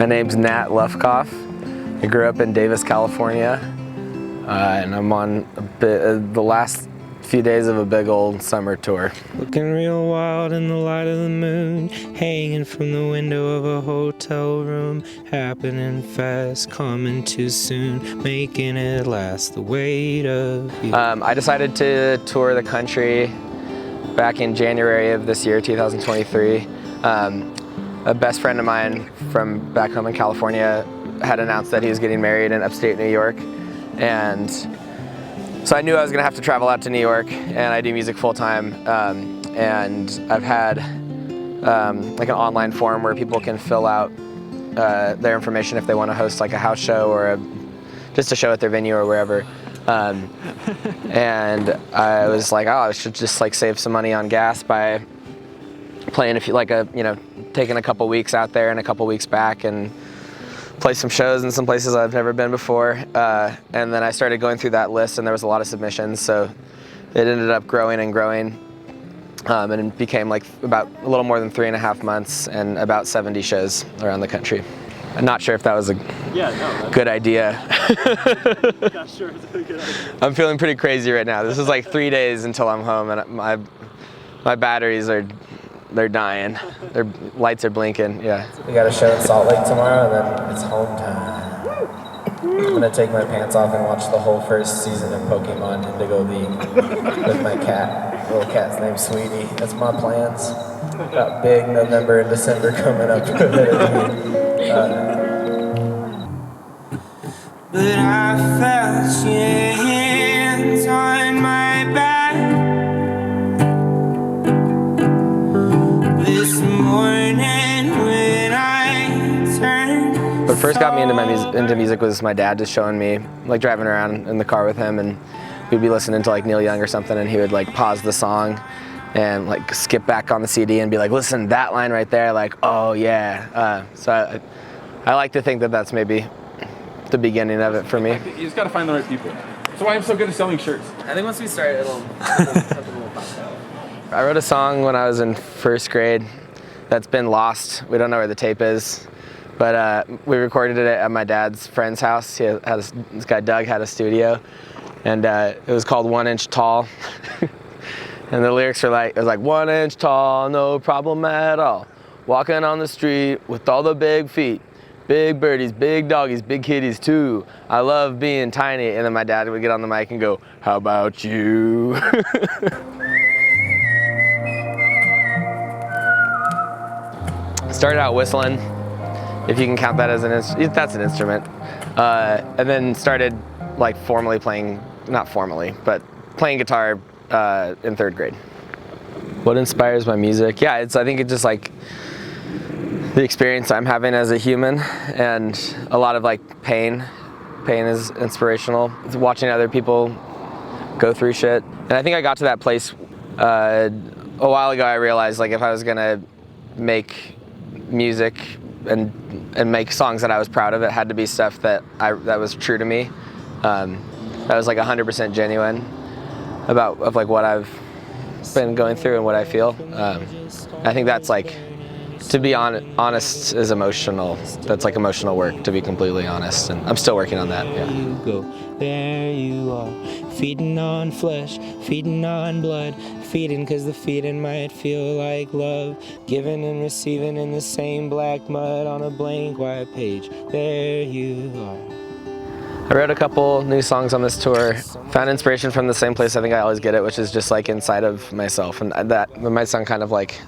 My name's Nat Lefkoff. I grew up in Davis, California, and I'm on the last few days of a big old summer tour. Looking real wild in the light of the moon, hanging from the window of a hotel room, happening fast, coming too soon, making it last, the weight of you. I decided to tour the country back in January of this year, 2023. A best friend of mine from back home in California had announced that he was getting married in upstate New York, and so I knew I was gonna have to travel out to New York, and I do music full time, and I've had like an online forum where people can fill out their information if they want to host like a house show or just a show at their venue or wherever. And I was like, oh, I should just like save some money on gas by playing taking a couple weeks out there and a couple weeks back and play some shows in some places I've never been before. And then I started going through that list, and there was a lot of submissions, so it ended up growing and growing. And it became like about a little more than 3.5 months and about 70 shows around the country. I'm not sure if that was a good idea. Not sure it's a good idea. I'm feeling pretty crazy right now. This is like 3 days until I'm home, and my batteries they're dying. Their lights are blinking, yeah. We got a show in Salt Lake tomorrow, and then it's home time. I'm gonna take my pants off and watch the whole first season of Pokemon Indigo League with my cat. Little cat's named Sweetie. That's my plans. Got big November and December coming up. But I felt your hands on my back this morning when I turned. What first got me into music was my dad just showing me, like driving around in the car with him, and we'd be listening to like Neil Young or something, and he would like pause the song and like skip back on the CD and be like, listen, that line right there, like, oh yeah. So I like to think that that's maybe the beginning of it for me. You just gotta find the right people. That's why I'm so good at selling shirts. I think once we start, something will pop out. I wrote a song when I was in first grade that's been lost. We don't know where the tape is, but we recorded it at my dad's friend's house. This guy Doug had a studio, and it was called 1 Inch Tall. And the lyrics were like, it was like 1 inch tall, no problem at all. Walking on the street with all the big feet. Big birdies, big doggies, big kitties too. I love being tiny. And then my dad would get on the mic and go, how about you? Started out whistling, if you can count that as an instrument. That's an instrument. And then started like formally playing, not formally, but playing guitar in 3rd grade. What inspires my music? Yeah, I think it's just like the experience I'm having as a human, and a lot of like pain. Pain is inspirational. It's watching other people go through shit. And I think I got to that place a while ago. I realized like if I was gonna make music and make songs that I was proud of, it had to be stuff that was true to me. That was like 100% genuine of like what I've been going through and what I feel. I think that's like, to be honest, is emotional. That's like emotional work, to be completely honest, and I'm still working on that. Yeah. You go, there you are, feeding on flesh, feeding on blood, feeding cause the feeding might feel like love, giving and receiving in the same black mud on a blank white page. There you are. I wrote a couple new songs on this tour. Found inspiration from the same place I think I always get it, which is just like inside of myself. And that might sound kind of like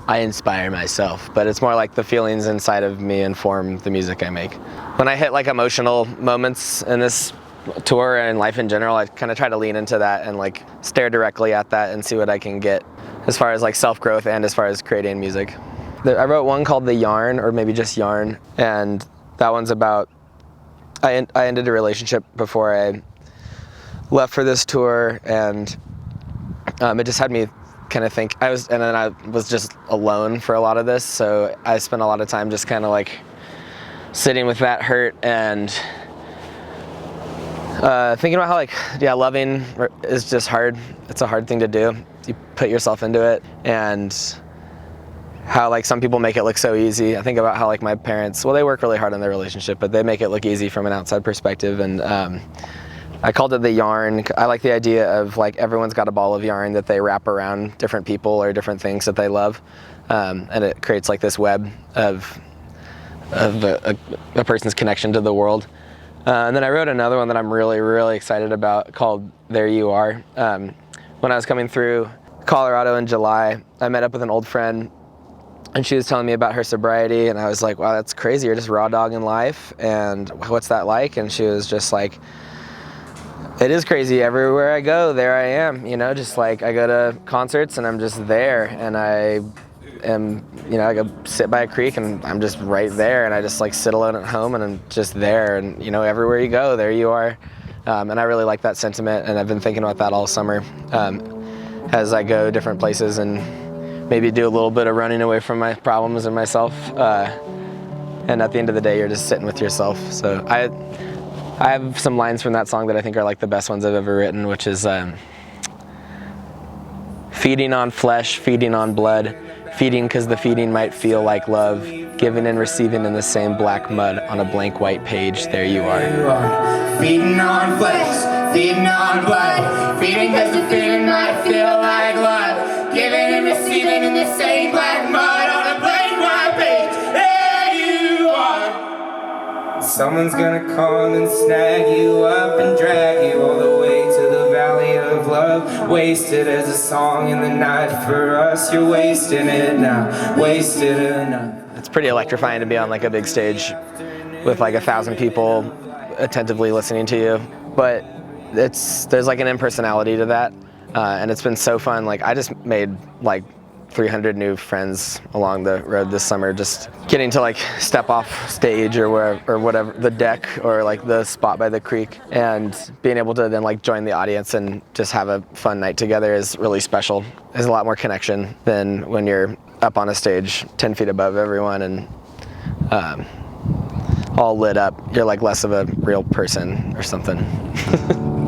I inspire myself, but it's more like the feelings inside of me inform the music I make. When I hit like emotional moments in this tour and life in general, I kind of try to lean into that and like stare directly at that and see what I can get as far as like self-growth and as far as creating music. I wrote one called The Yarn, or maybe just Yarn, and that one's about I ended a relationship before I left for this tour, and it just had me kind of think. And then I was just alone for a lot of this, so I spent a lot of time just kind of like sitting with that hurt and thinking about how like, yeah, loving is just hard. It's a hard thing to do. You put yourself into it, and how like some people make it look so easy. I think about how like my parents, well, they work really hard on their relationship, but they make it look easy from an outside perspective. And I called it the yarn. I like the idea of like everyone's got a ball of yarn that they wrap around different people or different things that they love, and it creates like this web of a person's connection to the world. And then I wrote another one that I'm really excited about called There You Are. When I was coming through Colorado in July, I met up with an old friend, and she was telling me about her sobriety, and I was like, wow, that's crazy, you're just raw dogging life, and what's that like? And she was just like, it is crazy, everywhere I go, there I am, you know, just like I go to concerts and I'm just there, and I am, you know, I go sit by a creek and I'm just right there, and I just like sit alone at home and I'm just there, and you know, everywhere you go, there you are. And I really like that sentiment, and I've been thinking about that all summer as I go different places and maybe do a little bit of running away from my problems and myself. And at the end of the day, you're just sitting with yourself. So I have some lines from that song that I think are like the best ones I've ever written, which is feeding on flesh, feeding on blood, feeding because the feeding might feel like love, giving and receiving in the same black mud on a blank white page, there you are. Feeding on flesh, feeding on blood, feeding because the feeding might feel like love, giving and receiving in the same black mud on a blank white page, there you are. Someone's gonna call and snag you up and drag you all the way to the valley of love. Wasted as a song in the night for us. You're wasting it now, wasted enough. It's pretty electrifying to be on like a big stage with like 1,000 people attentively listening to you, but there's like an impersonality to that, and it's been so fun. Like I just made like 300 new friends along the road this summer, just getting to like step off stage or wherever, or whatever, the deck or like the spot by the creek, and being able to then like join the audience and just have a fun night together is really special. There's a lot more connection than when you're up on a stage 10 feet above everyone and all lit up. You're like less of a real person or something.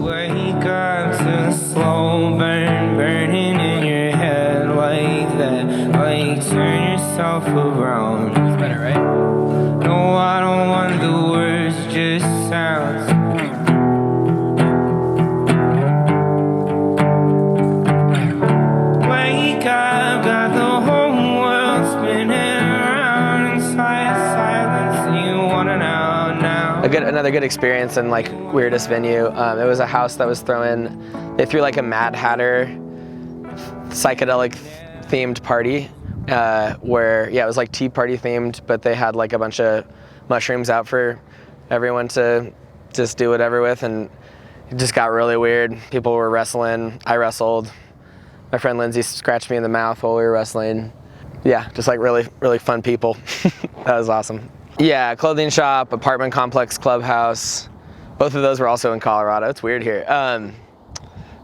Wake up to the slow burn, burning in your head like that. Like turn yourself around. It's better, right? No, I don't want the words, just sounds. Wake up, got the whole world spinning around inside silence. You wanna know now. Another good experience and like weirdest venue. It was a house that was they threw like a Mad Hatter psychedelic themed party where, yeah, it was like tea party themed, but they had like a bunch of mushrooms out for everyone to just do whatever with, and it just got really weird. People were wrestling, I wrestled. My friend Lindsay scratched me in the mouth while we were wrestling. Yeah, just like really fun people. That was awesome. Yeah, clothing shop, apartment complex, clubhouse. Both of those were also in Colorado. It's weird here.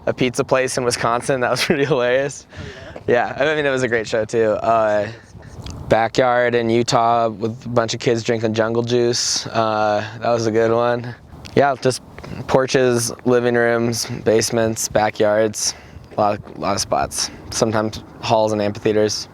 A pizza place in Wisconsin, that was pretty hilarious. Yeah, I mean, it was a great show too. Backyard in Utah with a bunch of kids drinking jungle juice. That was a good one. Yeah, just porches, living rooms, basements, backyards, a lot of spots. Sometimes halls and amphitheaters.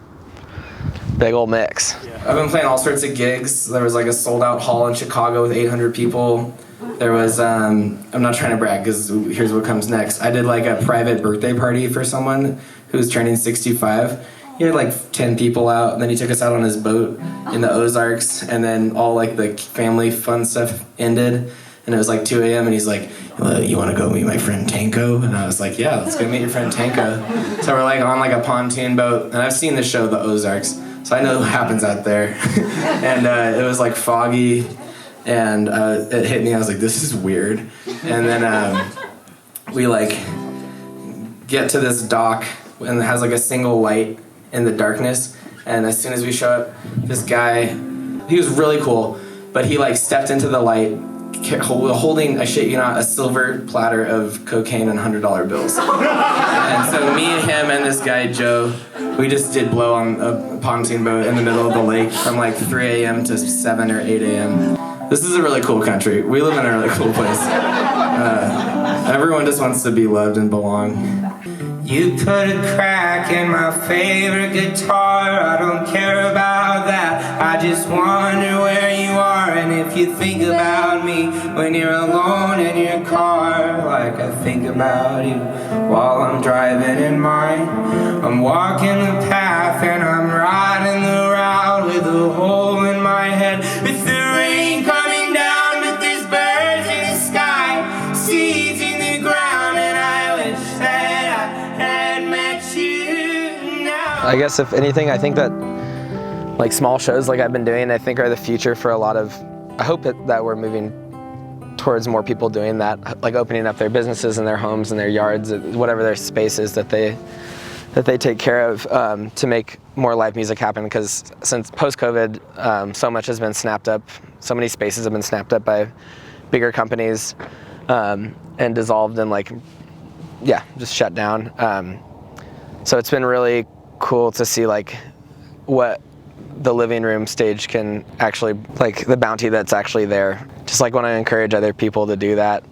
Big old mix. I've been playing all sorts of gigs. There was like a sold out hall in Chicago with 800 people. There was, I'm not trying to brag because here's what comes next. I did like a private birthday party for someone who was turning 65. He had like 10 people out, and then he took us out on his boat in the Ozarks, and then all like the family fun stuff ended. And it was like 2 a.m. and he's like, you want to go meet my friend Tanko? And I was like, yeah, let's go meet your friend Tanko. So we're like on like a pontoon boat, and I've seen the show, The Ozarks, so I know what happens out there. And it was like foggy, and it hit me. I was like, this is weird. And then we like get to this dock, and it has like a single light in the darkness. And as soon as we show up, this guy, he was really cool, but he like stepped into the light holding, I shit you not, a silver platter of cocaine and $100 bills. And so me and him and this guy Joe, we just did blow on a pontoon boat in the middle of the lake from like 3 a.m. to 7 or 8 a.m. This is a really cool country. We live in a really cool place. Everyone just wants to be loved and belong. You put a crack in my favorite guitar. I don't care about that. I just wonder where you are and if you think about me when you're alone in your car. Like I think about you while I'm driving in mine. I'm walking the path and I'm riding the route with a hole in my head. With the rain coming down, but there's birds in the sky, seeds in the ground, and I wish that I had met you now. I guess if anything, I think that like small shows like I've been doing, I think are the future for a lot of, I hope that we're moving towards more people doing that, like opening up their businesses and their homes and their yards, whatever their space is that they take care of, to make more live music happen. Because since post-COVID, so much has been snapped up, so many spaces have been snapped up by bigger companies, and dissolved and like, yeah, just shut down. So it's been really cool to see like what the living room stage can actually, like the bounty that's actually there. Just like want to encourage other people to do that,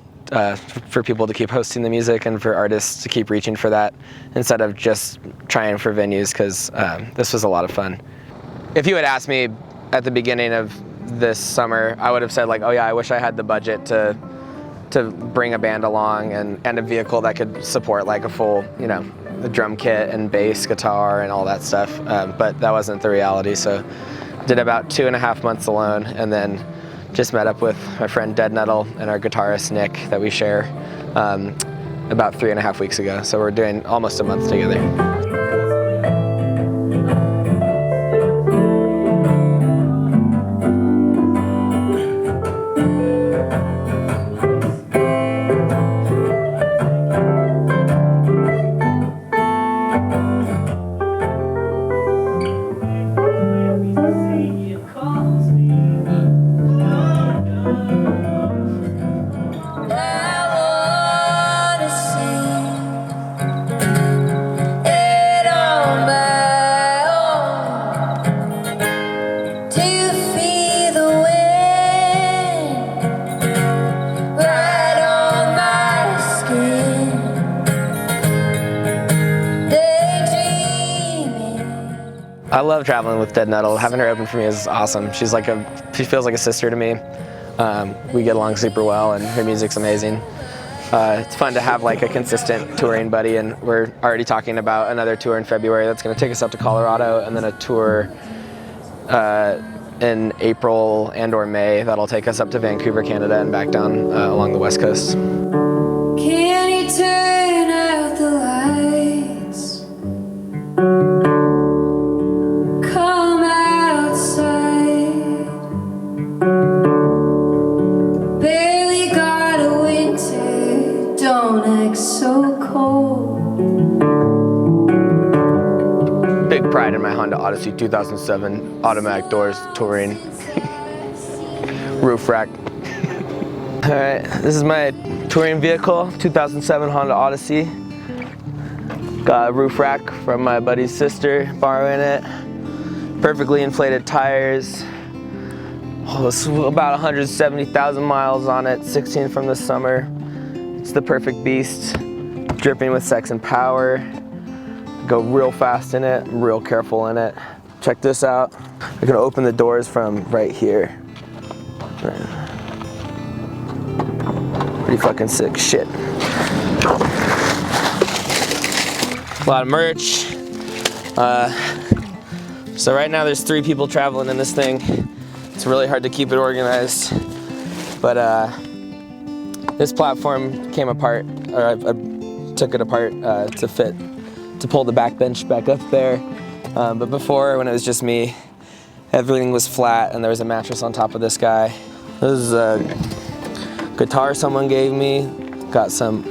for people to keep hosting the music and for artists to keep reaching for that instead of just trying for venues, because this was a lot of fun. If you had asked me at the beginning of this summer, I would have said like, oh yeah, I wish I had the budget to bring a band along and a vehicle that could support like a full, you know, the drum kit and bass, guitar and all that stuff, but that wasn't the reality. So did about 2.5 months alone, and then just met up with my friend Dead Nettle and our guitarist Nick that we share about 3.5 weeks ago. So we're doing almost a month together. I love traveling with Dead Nettle. Having her open for me is awesome. She feels like a sister to me. We get along super well, and her music's amazing. It's fun to have like a consistent touring buddy, and we're already talking about another tour in February that's going to take us up to Colorado, and then a tour in April and/or May that'll take us up to Vancouver, Canada, and back down along the West Coast. Can you turn out the lights? Come outside. Barely got a winter, don't act so cold. Big pride in my Honda Odyssey 2007, automatic doors, touring, roof rack. All right, this is my touring vehicle, 2007 Honda Odyssey. Got a roof rack from my buddy's sister, borrowing it. Perfectly inflated tires. Oh, it's about 170,000 miles on it, 16 from the summer. It's the perfect beast, dripping with sex and power. Go real fast in it, I'm real careful in it. Check this out. I'm gonna open the doors from right here. Pretty fucking sick shit. A lot of merch. So right now there's 3 people traveling in this thing. It's really hard to keep it organized. But this platform came apart, or I took it apart to pull the back bench back up there. But before, when it was just me, everything was flat and there was a mattress on top of this guy. This is a guitar someone gave me. Got some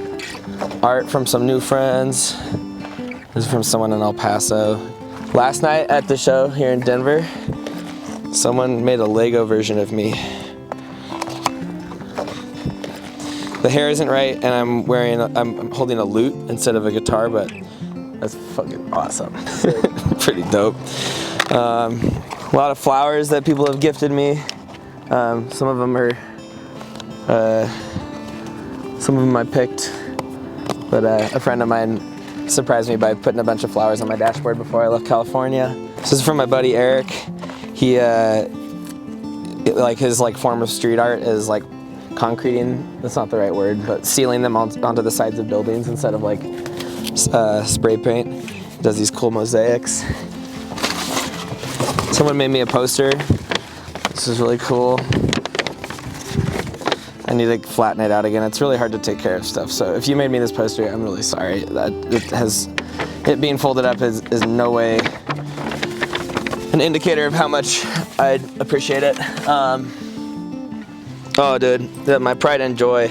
art from some new friends. This is from someone in El Paso. Last night at the show here in Denver, someone made a Lego version of me. The hair isn't right, and I'm holding a lute instead of a guitar, but that's fucking awesome. Pretty dope. A lot of flowers that people have gifted me. Some of them I picked, but a friend of mine surprised me by putting a bunch of flowers on my dashboard before I left California. This is from my buddy Eric. He, his form of street art is like concreting, that's not the right word, but sealing them onto the sides of buildings instead of like spray paint. He does these cool mosaics. Someone made me a poster. This is really cool. I need to flatten it out again. It's really hard to take care of stuff. So if you made me this poster, I'm really sorry. It being folded up is no way an indicator of how much I appreciate it. Oh dude, my pride and joy.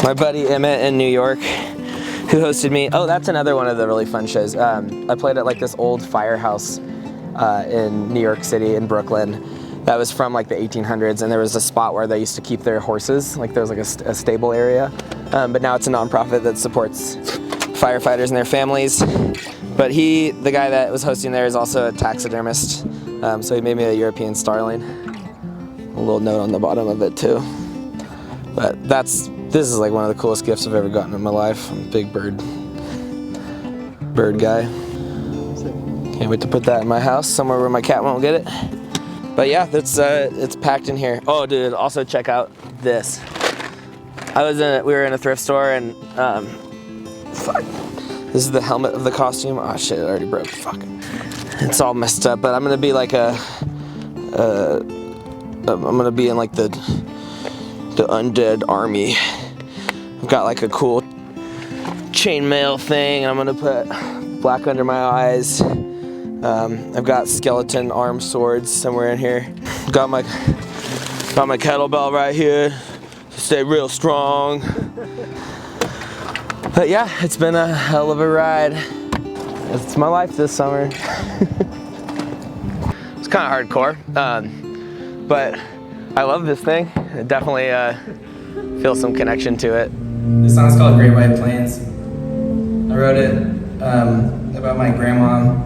My buddy Emmett in New York, who hosted me. Oh, that's another one of the really fun shows. I played at like this old firehouse in New York City, in Brooklyn. That was from like the 1800s, and there was a spot where they used to keep their horses. Like there was like a stable area, but now it's a nonprofit that supports firefighters and their families. But the guy that was hosting there is also a taxidermist, so he made me a European starling. A little note on the bottom of it too. But this is like one of the coolest gifts I've ever gotten in my life. I'm a big bird guy. Can't wait to put that in my house, somewhere where my cat won't get it. But yeah, it's packed in here. Oh, dude! Also check out this. We were in a thrift store and fuck. This is the helmet of the costume. Oh shit! It already broke. Fuck. It's all messed up. But I'm gonna be like I'm gonna be in like the undead army. I've got like a cool chainmail thing. I'm gonna put black under my eyes. I've got skeleton arm swords somewhere in here. Got my kettlebell right here to stay real strong. But yeah, it's been a hell of a ride. It's my life this summer. It's kind of hardcore, but I love this thing. I definitely feel some connection to it. This song's called Great White Plains. I wrote it about my grandma.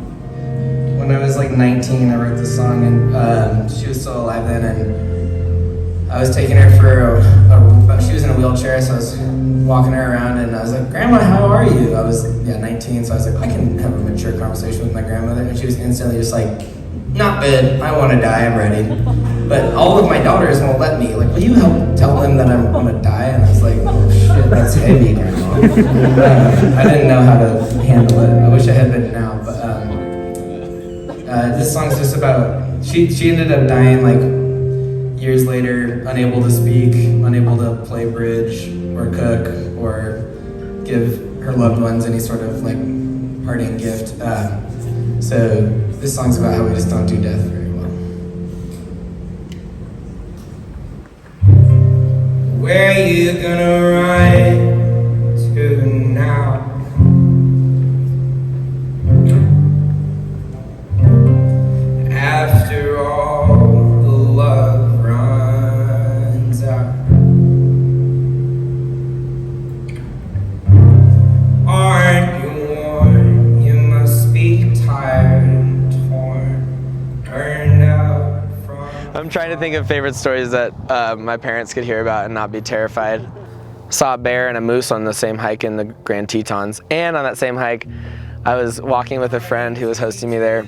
When I was like 19, I wrote this song, and she was still alive then, and I was taking her for she was in a wheelchair, so I was walking her around, and I was like, Grandma, how are you? I was 19, so I was like, I can have a mature conversation with my grandmother, and she was instantly just like, not good, I want to die, I'm ready. But all of my daughters won't let me. Like, will you help tell them that I'm going to die? And I was like, oh shit, that's heavy, Grandma. I didn't know how to handle it. I wish I had been now, but this song's just about, she ended up dying like years later, unable to speak, unable to play bridge or cook or give her loved ones any sort of like parting gift. So this song's about how we just don't do death very well. Where you gonna ride to now? After all the love runs out, aren't you worn? You must be tired and torn, burned out from. I'm trying to think of favorite stories that my parents could hear about and not be terrified. Saw a bear and a moose on the same hike in the Grand Tetons, and on that same hike, I was walking with a friend who was hosting me there.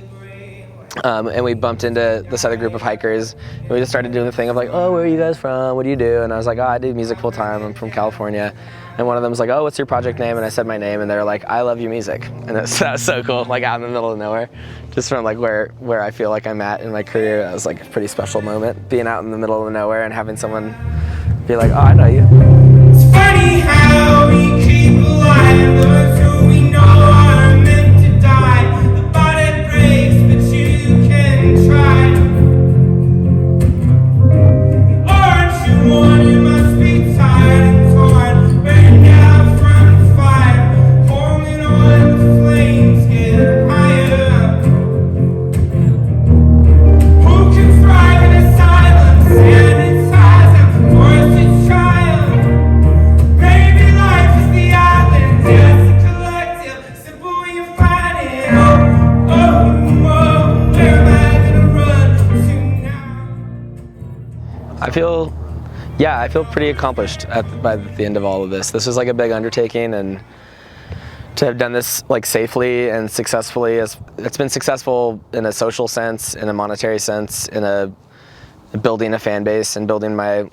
And we bumped into this other group of hikers, and we just started doing the thing of like, oh, where are you guys from? What do you do? And I was like, oh, I do music full time. I'm from California. And one of them was like, oh, what's your project name? And I said my name, and they were like, I love you music. And that was so cool, like out in the middle of nowhere, just from like where I feel like I'm at in my career. That was like a pretty special moment, being out in the middle of nowhere and having someone be like, oh, I know you. It's funny how we keep alive those who we know are meant to die. The body breaks, but you can try. Aren't you worn? You must be tired and torn, burned out from the fire, holding on the flames get higher. Who can thrive in a silence and its eyes have forced its trial? Maybe life is the island, just a collective, simple when you find it. Oh, where am I gonna run to now? I feel pretty accomplished by the end of all of this. This was like a big undertaking, and to have done this like safely and successfully. It's been successful in a social sense, in a monetary sense, in a building a fan base and building my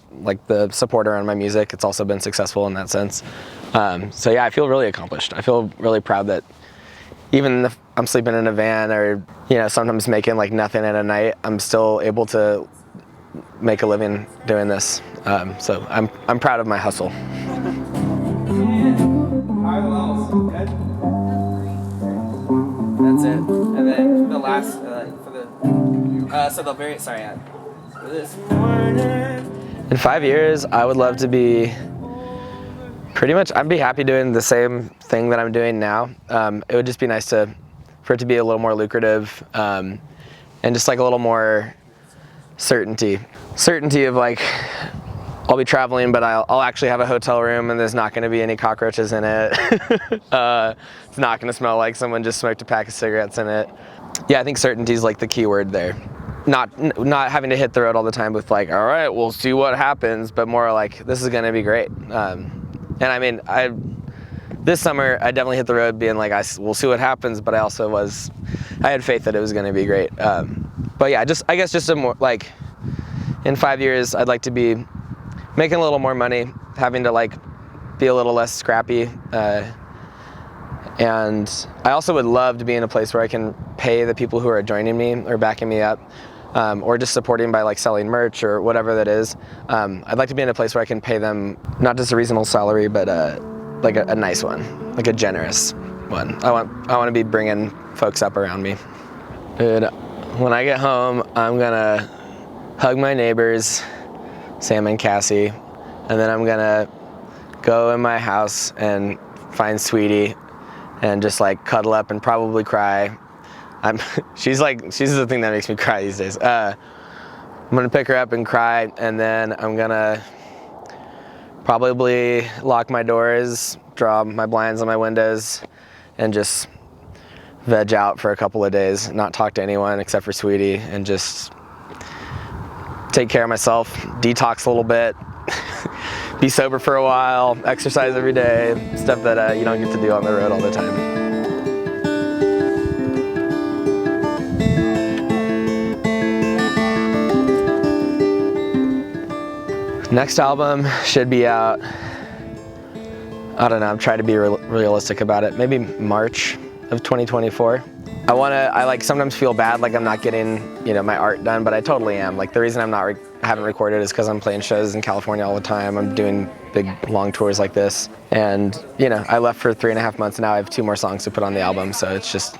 the support around my music. It's also been successful in that sense. So yeah, I feel really accomplished. I feel really proud that even if I'm sleeping in a van or sometimes making like nothing in a night, I'm still able to make a living doing this. So I'm proud of my hustle. That's it. And then the last for this morning. In 5 years, I would love to be I'd be happy doing the same thing that I'm doing now. It would just be nice for it to be a little more lucrative, and just like a little more certainty of like I'll be traveling, but I'll actually have a hotel room and there's not going to be any cockroaches in it. It's not going to smell like someone just smoked a pack of cigarettes in it. Yeah, I think certainty is like the key word there. Not having to hit the road all the time with like, all right, we'll see what happens, but more like this is going to be great. And I mean, this summer I definitely hit the road being like, we'll see what happens, but I had faith that it was going to be great. But yeah, I guess just a more like, in 5 years, I'd like to be making a little more money, having to like be a little less scrappy. And I also would love to be in a place where I can pay the people who are joining me or backing me up, or just supporting by like selling merch or whatever that is. I'd like to be in a place where I can pay them not just a reasonable salary, but like a nice one, like a generous one. I want to be bringing folks up around me. Dude, when I get home, I'm gonna hug my neighbors, Sam and Cassie, and then I'm gonna go in my house and find Sweetie and just like cuddle up and probably cry. She's the thing that makes me cry these days. I'm gonna pick her up and cry, and then I'm gonna probably lock my doors, draw my blinds on my windows, and just veg out for a couple of days, not talk to anyone except for Sweetie, and just take care of myself, detox a little bit, be sober for a while, exercise every day, stuff that you don't get to do on the road all the time. Next album should be out, I don't know, I'm trying to be realistic about it, maybe March of 2024. I like sometimes feel bad like I'm not getting my art done, but I totally am. Like the reason I haven't recorded is because I'm playing shows in California all the time. I'm doing big long tours like this, and I left for 3.5 months. Now I have 2 more songs to put on the album, so it's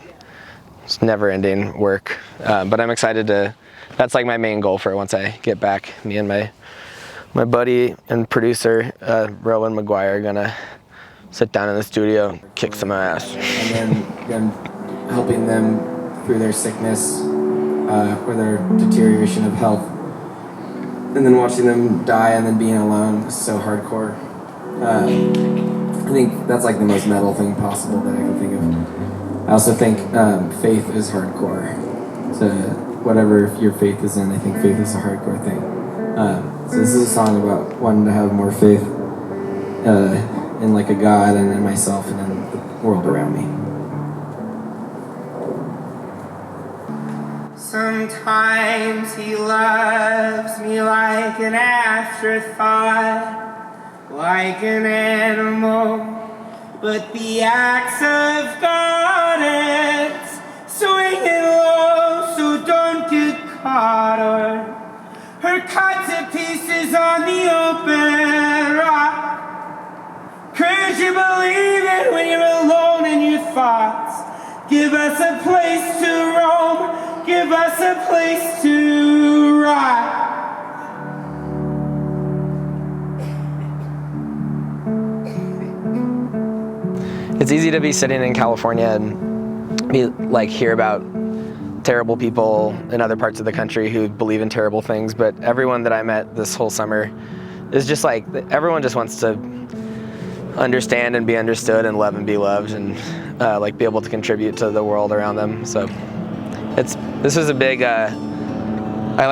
never-ending work. But I'm excited that's like my main goal for once I get back. Me and my buddy and producer Rowan McGuire are gonna sit down in the studio, kick some ass, and then helping them through their sickness or their deterioration of health, and then watching them die and then being alone is so hardcore. I think that's like the most metal thing possible that I can think of. I also think faith is hardcore. So whatever your faith is in, I think faith is a hardcore thing. So this is a song about wanting to have more faith in like a God and in myself and in the world around me. Sometimes he loves me like an afterthought, like an animal, but the axe of God is swinging low, so don't get caught or her cut to pieces on the open rock. Could you believe it when you're alone in your thoughts? Give us a place to roam. Give us a place to ride. It's easy to be sitting in California and hear about terrible people in other parts of the country who believe in terrible things, but everyone that I met this whole summer is just like, everyone just wants to understand and be understood and love and be loved and be able to contribute to the world around them. So this was a big, I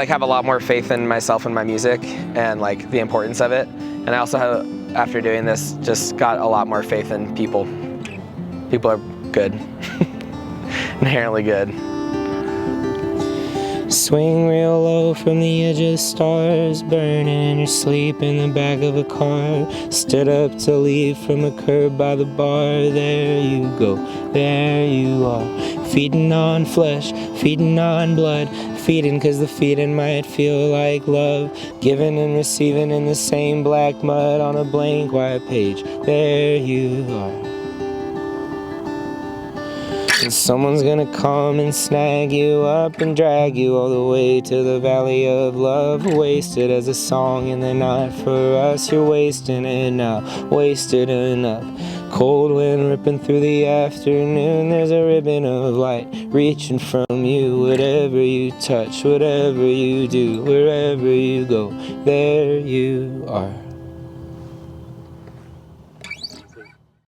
have a lot more faith in myself and my music and the importance of it. And I also have, after doing this, just got a lot more faith in people People are good. Inherently good. Swing real low from the edge of the stars, burning in your sleep in the back of a car. Stood up to leave from a curb by the bar. There you go, there you are. Feeding on flesh, feeding on blood. Feeding cause the feeding might feel like love. Giving and receiving in the same black mud on a blank white page. There you are. And someone's gonna come and snag you up and drag you all the way to the valley of love. Wasted as a song and they're not for us. You're wasting it now, wasted enough. Cold wind ripping through the afternoon. There's a ribbon of light reaching from you. Whatever you touch, whatever you do, wherever you go, there you are.